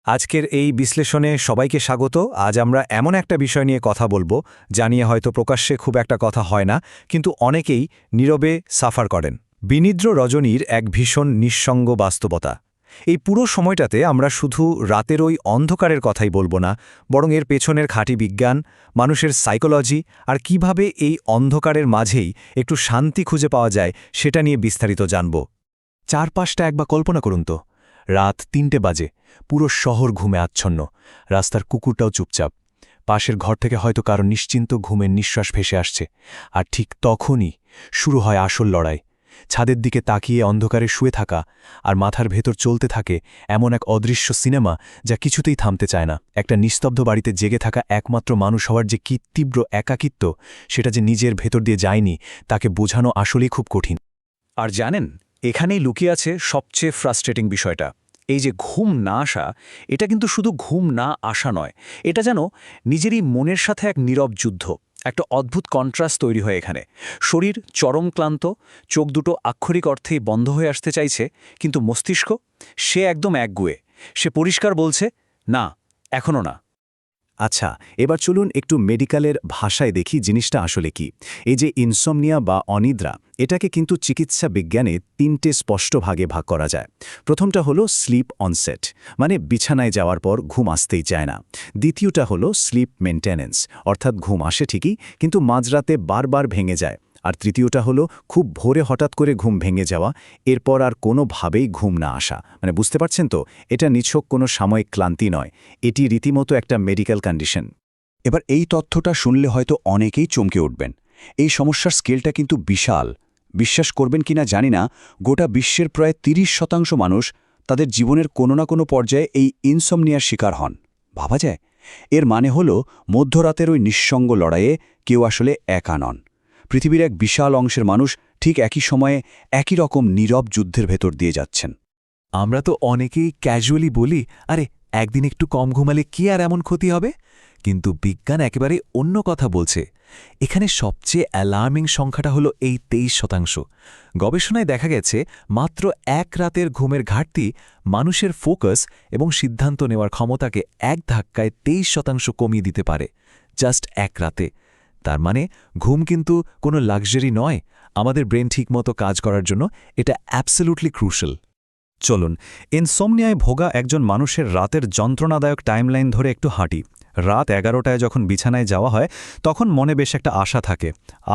আজকের এই বিশ্লেষণে সবাইকে স্বাগত। আজ আমরা এমন একটা বিষয় নিয়ে কথা বলবো যা নিয়ে হয়তো প্রকাশ্যে খুব একটা কথা হয় না, কিন্তু অনেকেই নীরবে সাফার করেন। বিনিদ্র রজনীর এক ভীষণ নিঃসঙ্গ বাস্তবতা। এই পুরো সময়টাতে আমরা শুধু রাতের ওই অন্ধকারের কথাই বলবো না, বরং এর পেছনের খাঁটি বিজ্ঞান, মানুষের সাইকোলজি আর কিভাবে এই অন্ধকারের মাঝেই একটু শান্তি খুঁজে পাওয়া যায় সেটা নিয়ে বিস্তারিত জানব। চারপাশটা একবার কল্পনা করুন তো, রাত ৩টে বাজে, পুরো শহর ঘুমে আচ্ছন্ন, রাস্তার কুকুরটাও চুপচাপ, পাশের ঘর থেকে হয়তো কারো নিশ্চিন্ত ঘুমের নিঃশ্বাস ভেসে আসছে। আর ঠিক তখনই শুরু হয় আসল লড়াই। ছাদের দিকে তাকিয়ে অন্ধকারে শুয়ে থাকা, আর মাথার ভেতর চলতে থাকে এমন এক অদৃশ্য সিনেমা যা কিছুতেই থামতে চায় না। একটা নিস্তব্ধ বাড়িতে জেগে থাকা একমাত্র মানুষ হওয়ার যে কি তীব্র একাকিত্ব, সেটা যে নিজের ভেতর দিয়ে যায়নি তাকে বোঝানো আসলেই খুব কঠিন। আর জানেন, এখানেই লুকিয়ে আছে সবচেয়ে ফ্রাস্ট্রেটিং বিষয়টা। এই যে ঘুম না আসা, এটা কিন্তু শুধু ঘুম না আসা নয়, এটা যেন নিজেরই মনের সাথে এক নীরব যুদ্ধ। একটা অদ্ভুত কন্ট্রাস্ট তৈরি হয় এখানে। শরীর চরম ক্লান্ত, চোখ দুটো আক্ষরিক অর্থেই বন্ধ হয়ে আসতে চাইছে, কিন্তু মস্তিষ্ক সে একদম একগুয়ে। সে পরিষ্কার বলছে, না, এখনও না। আচ্ছা, এবার চলুন একটু মেডিকেলের ভাষায় দেখি জিনিসটা আসলে কি। এই যে ইনসমনিয়া বা অনিদ্রা, এটাকে কিন্তু চিকিৎসা বিজ্ঞানে ৩টে স্পষ্ট ভাগে ভাগ করা যায়। প্রথমটা হলো স্লিপ অনসেট, মানে বিছানায় যাওয়ার পর ঘুম আসতেই চায় না। দ্বিতীয়টা হলো স্লিপ মেনটেন্যান্স, অর্থাৎ ঘুম আসে ঠিকই, কিন্তু মাঝরাতে বারবার ভেঙে যায়। আর তৃতীয়টা হলো খুব ভোরে হঠাৎ করে ঘুম ভেঙে যাওয়া, এরপর আর কোনোভাবেই ঘুম না আসা। মানে বুঝতে পারছেন তো, এটা নিছক কোনো সাময়িক ক্লান্তি নয়, এটি রীতিমতো একটা মেডিকেল কন্ডিশন। এবার এই তথ্যটা শুনলে হয়তো অনেকেই চমকে উঠবেন। এই সমস্যার স্কেলটা কিন্তু বিশাল। বিশ্বাস করবেন কিনা জানি না, গোটা বিশ্বের প্রায় ৩০% মানুষ তাদের জীবনের কোনো না কোনো পর্যায়ে এই ইনসমনিয়ার শিকার হন। ভাবা যায়? এর মানে হলো মধ্যরাতের ওই নিঃসঙ্গ লড়াইয়ে কেউ আসলে একা নন। পৃথিবীর এক বিশাল অংশের মানুষ ঠিক একই সময়ে একই রকম নীরব যুদ্ধের ভেতর দিয়ে যাচ্ছেন। আমরা তো অনেকেই ক্যাজুয়ালি বলি, আরে একদিন একটু কম ঘুমালে কি আর এমন ক্ষতি হবে, কিন্তু বিজ্ঞান একেবারে অন্য কথা বলছে। এখানে সবচেয়ে অ্যালার্মিং সংখ্যাটা হলো এই ২৩%। গবেষণায় দেখা গেছে মাত্র এক রাতের ঘুমের ঘাটতি মানুষের ফোকাস এবং সিদ্ধান্ত নেওয়ার ক্ষমতাকে এক ধাক্কায় ২৩% কমিয়ে দিতে পারে, জাস্ট এক রাতে। তার মানে ঘুম কিন্তু কোনো লাক্সারি নয়, আমাদের ব্রেন ঠিকমতো কাজ করার জন্য এটা অ্যাবসলিউটলি ক্রুশাল। চলুন, ইনসমনিয়ায় ভোগা একজন মানুষের রাতের যন্ত্রণাদায়ক টাইমলাইন ধরে একটু হাঁটি। রাত ১১টায় যখন বিছানায় যাওয়া হয়, তখন মনে বেশ একটা আশা থাকে,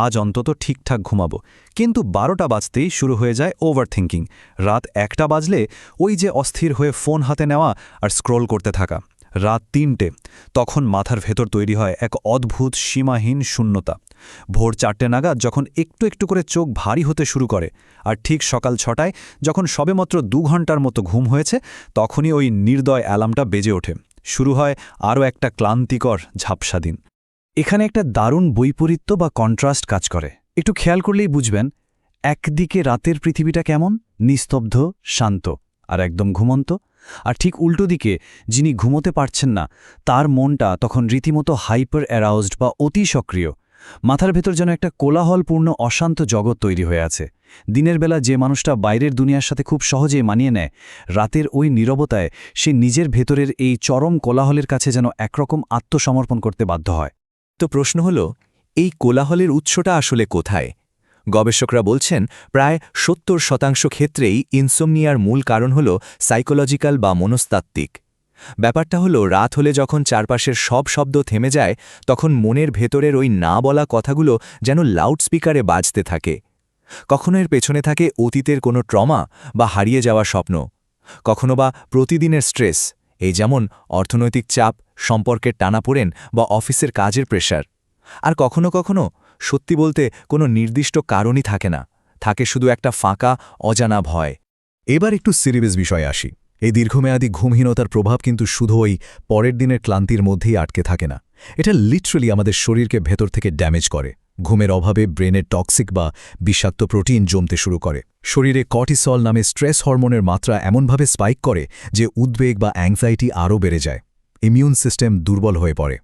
আজ অন্তত ঠিকঠাক ঘুমাবো। কিন্তু ১২টা বাজতেই শুরু হয়ে যায় ওভারথিঙ্কিং। রাত ১টা বাজলে ওই যে অস্থির হয়ে ফোন হাতে নেওয়া আর স্ক্রোল করতে থাকা। রাত ৩টে, তখন মাথার ভেতর তৈরি হয় এক অদ্ভুত সীমাহীন শূন্যতা। ভোর ৪টে নাগাদ যখন একটু একটু করে চোখ ভারী হতে শুরু করে, আর ঠিক সকাল ৬টায় যখন সবেমাত্র ২ ঘন্টার মতো ঘুম হয়েছে, তখনই ওই নির্দয় অ্যালার্মটা বেজে ওঠে। শুরু হয় আরও একটা ক্লান্তিকর ঝাপসা দিন। এখানে একটা দারুণ বৈপরীত্য বা কন্ট্রাস্ট কাজ করে। একটু খেয়াল করলেই বুঝবেন, একদিকে রাতের পৃথিবীটা কেমন নিস্তব্ধ, শান্ত আর একদম ঘুমন্ত, আর ঠিক উল্টো দিকে যিনি ঘুমোতে পারছেন না, তার মনটা তখন রীতিমতো হাইপার অ্যারাউজড বা অতি সক্রিয়। মাথার ভেতর যেন একটা কোলাহলপূর্ণ অশান্ত জগৎ তৈরি হয়ে আছে। দিনের বেলা যে মানুষটা বাইরের দুনিয়ার সাথে খুব সহজে মানিয়ে নেয়, রাতের ওই নীরবতায় সে নিজের ভেতরের এই চরম কোলাহলের কাছে যেন একরকম আত্মসমর্পণ করতে বাধ্য হয়। তো প্রশ্ন হল, এই কোলাহলের উৎসটা আসলে কোথায়? গবেষকরা বলছেন প্রায় ৭০% ক্ষেত্রেই ইনসমনিয়ার মূল কারণ হল সাইকোলজিক্যাল বা মনস্তাত্ত্বিক। ব্যাপারটা হলো, রাত হলে যখন চারপাশের সব শব্দ থেমে যায়, তখন মনের ভেতরের ওই না বলা কথাগুলো যেন লাউডস্পিকারে বাজতে থাকে। কখনো এর পেছনে থাকে অতীতের কোনো ট্রমা বা হারিয়ে যাওয়া স্বপ্ন, কখনো বা প্রতিদিনের স্ট্রেস, এই যেমন অর্থনৈতিক চাপ, সম্পর্কের টানাপোড়েন বা অফিসের কাজের প্রেশার। আর কখনো কখনো সত্যি বলতে কোনো নির্দিষ্ট কারণই থাকে না, থাকে শুধু একটা ফাঁকা অজানা ভয়। এবার একটু সিরিয়াস বিষয়ে আসি। এই দীর্ঘমেয়াদী ঘুমহীনতার প্রভাব কিন্তু শুধু ওই পরের দিনের ক্লান্তির মধ্যেই আটকে থাকে না, এটা লিটারালি আমাদের শরীরকে ভেতর থেকে ড্যামেজ করে। ঘুমের অভাবে ব্রেনের টক্সিক বা বিষাক্ত প্রোটিন জমতে শুরু করে। শরীরে কর্টিসল নামে স্ট্রেস হরমোনের মাত্রা এমনভাবে স্পাইক করে যে উদ্বেগ বা অ্যাংজাইটি আরও বেড়ে যায়। ইমিউন সিস্টেম দুর্বল হয়ে পড়ে।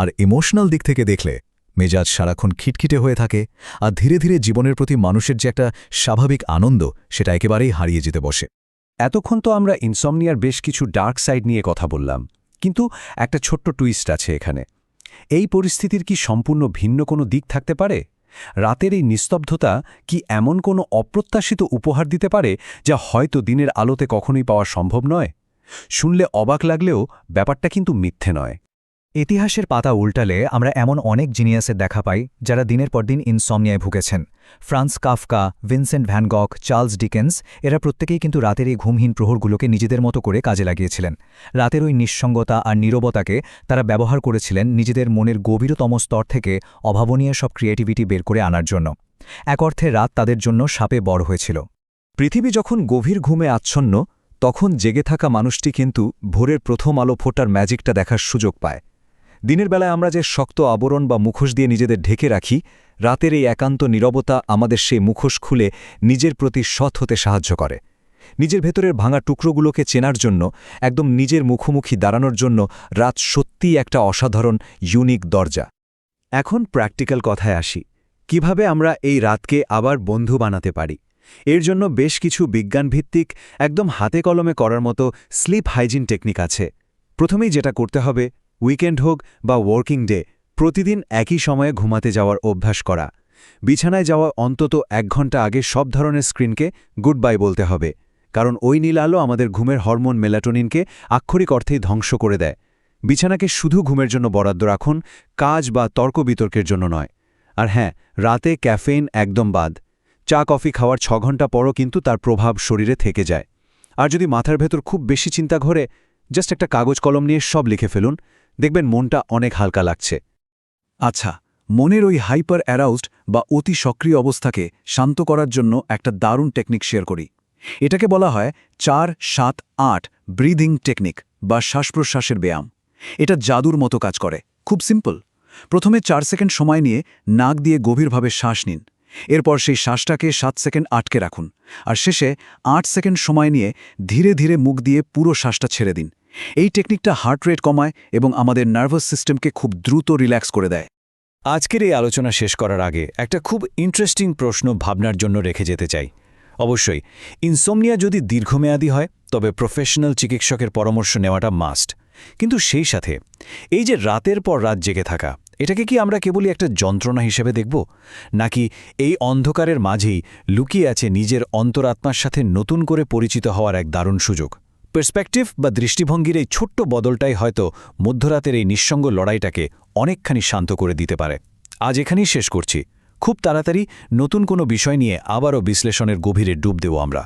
আর ইমোশনাল দিক থেকে দেখলে মেজাজ সারাক্ষণ খিটখিটে হয়ে থাকে, আর ধীরে ধীরে জীবনের প্রতি মানুষের যে একটা স্বাভাবিক আনন্দ, সেটা একেবারেই হারিয়ে যেতে বসে। এতক্ষণ তো আমরা ইনসমনিয়ার বেশ কিছু ডার্ক সাইড নিয়ে কথা বললাম, কিন্তু একটা ছোট্ট টুইস্ট আছে এখানে। এই পরিস্থিতির কি সম্পূর্ণ ভিন্ন কোনো দিক থাকতে পারে? রাতের এই নিস্তব্ধতা কি এমন কোনো অপ্রত্যাশিত উপহার দিতে পারে যা হয়তো দিনের আলোতে কখনোই পাওয়া সম্ভব নয়? শুনলে অবাক লাগলেও ব্যাপারটা কিন্তু মিথ্যে নয়। ইতিহাসের পাতা উল্টালে আমরা এমন অনেক জিনিয়াসের দেখা পাই যারা দিনের পর দিন ইনসমনিয়ায় ভুগেছেন। France Kafka, Vincent van গক, Charles Dickens, এরা প্রত্যেকেই কিন্তু রাতের এই ঘুমহীন প্রহরগুলোকে নিজেদের মতো করে কাজে লাগিয়েছিলেন। রাতের ওই নিঃসঙ্গতা আর নীরবতাকে তারা ব্যবহার করেছিলেন নিজেদের মনের গভীরতম স্তর থেকে অভাবনীয় সব ক্রিয়েটিভিটি বের করে আনার জন্য। এক অর্থে রাত তাদের জন্য শাপে বড় হয়েছিল। পৃথিবী যখন গভীর ঘুমে আচ্ছন্ন, তখন জেগে থাকা মানুষটি কিন্তু ভোরের প্রথম আলো ফোটার ম্যাজিকটা দেখার সুযোগ পায়। দিনের বেলায় আমরা যে শক্ত আবরণ বা মুখোশ দিয়ে নিজেদের ঢেকে রাখি, রাতের এই একান্ত নীরবতা আমাদের সেই মুখোশ খুলে নিজের প্রতি সৎ হতে সাহায্য করে। নিজের ভেতরের ভাঙা টুকরোগুলোকে চেনার জন্য, একদম নিজের মুখোমুখি দাঁড়ানোর জন্য রাত সত্যিই একটা অসাধারণ ইউনিক দরজা। এখন প্র্যাকটিক্যাল কথায় আসি, কিভাবে আমরা এই রাতকে আবার বন্ধু বানাতে পারি। এর জন্য বেশ কিছু বিজ্ঞানভিত্তিক, একদম হাতে কলমে করার মতো স্লিপ হাইজিন টেকনিক আছে। প্রথমেই যেটা করতে হবে, উইকেন্ড হোক বা ওয়ার্কিং ডে, প্রতিদিন একই সময়ে ঘুমাতে যাওয়ার অভ্যাস করা। বিছানায় যাওয়া অন্তত 1 ঘন্টা আগে সব ধরনের স্ক্রিনকে গুড বাই বলতে হবে, কারণ ওই নীল আলো আমাদের ঘুমের হরমোন মেলাটোনিনকে আক্ষরিক অর্থেই ধ্বংস করে দেয়। বিছানাকে শুধু ঘুমের জন্য বরাদ্দ রাখুন, কাজ বা তর্ক বিতর্কের জন্য নয়। আর হ্যাঁ, রাতে ক্যাফেইন একদম বাদ। চা কফি খাওয়ার 6 ঘন্টা পরও কিন্তু তার প্রভাব শরীরে থেকে যায়। আর যদি মাথার ভেতর খুব বেশি চিন্তা ঘোরে, জাস্ট একটা কাগজ কলম নিয়ে সব লিখে ফেলুন, দেখবেন মনটা অনেক হালকা লাগছে। আচ্ছা, মনের ওই হাইপার অ্যারাউজড বা অতি সক্রিয় অবস্থাকে শান্ত করার জন্য একটা দারুণ টেকনিক শেয়ার করি। এটাকে বলা হয় 4-7-8 ব্রিদিং টেকনিক বা শ্বাস-প্রশ্বাসের ব্যায়াম। এটা জাদুর মতো কাজ করে, খুব সিম্পল। প্রথমে 4 সেকেন্ড সময় নিয়ে নাক দিয়ে গভীরভাবে শ্বাস নিন। এরপর সেই শ্বাসটাকে 7 সেকেন্ড আটকে রাখুন, আর শেষে 8 সেকেন্ড সময় নিয়ে ধীরে ধীরে মুখ দিয়ে পুরো শ্বাসটা ছেড়ে দিন। এই টেকনিকটা হার্ট রেট কমায় এবং আমাদের নার্ভাস সিস্টেমকে খুব দ্রুত রিল্যাক্স করে দেয়। আজকের এই আলোচনা শেষ করার আগে একটা খুব ইন্টারেস্টিং প্রশ্ন ভাবনার জন্য রেখে যেতে চাই। অবশ্যই ইনসমনিয়া যদি দীর্ঘমেয়াদী হয়, তবে প্রফেশনাল চিকিৎসকের পরামর্শ নেওয়াটা মাস্ট। কিন্তু সেই সাথে এই যে রাতের পর রাত জেগে থাকা, এটাকে কি আমরা কেবলই একটা যন্ত্রণা হিসেবে দেখব, নাকি এই অন্ধকারের মাঝেই লুকিয়ে আছে নিজের অন্তরাত্মার সাথে নতুন করে পরিচিত হওয়ার এক দারুণ সুযোগ? পার্সপেক্টিভ বা দৃষ্টিভঙ্গির এই ছোট্ট বদলটাই হয়তো মধ্যরাতের এই নিঃসঙ্গ লড়াইটাকে অনেকখানি শান্ত করে দিতে পারে। আজ এখানেই শেষ করছি। খুব তাড়াতাড়ি নতুন কোনো বিষয় নিয়ে আবারও বিশ্লেষণের গভীরে ডুব দেব আমরা।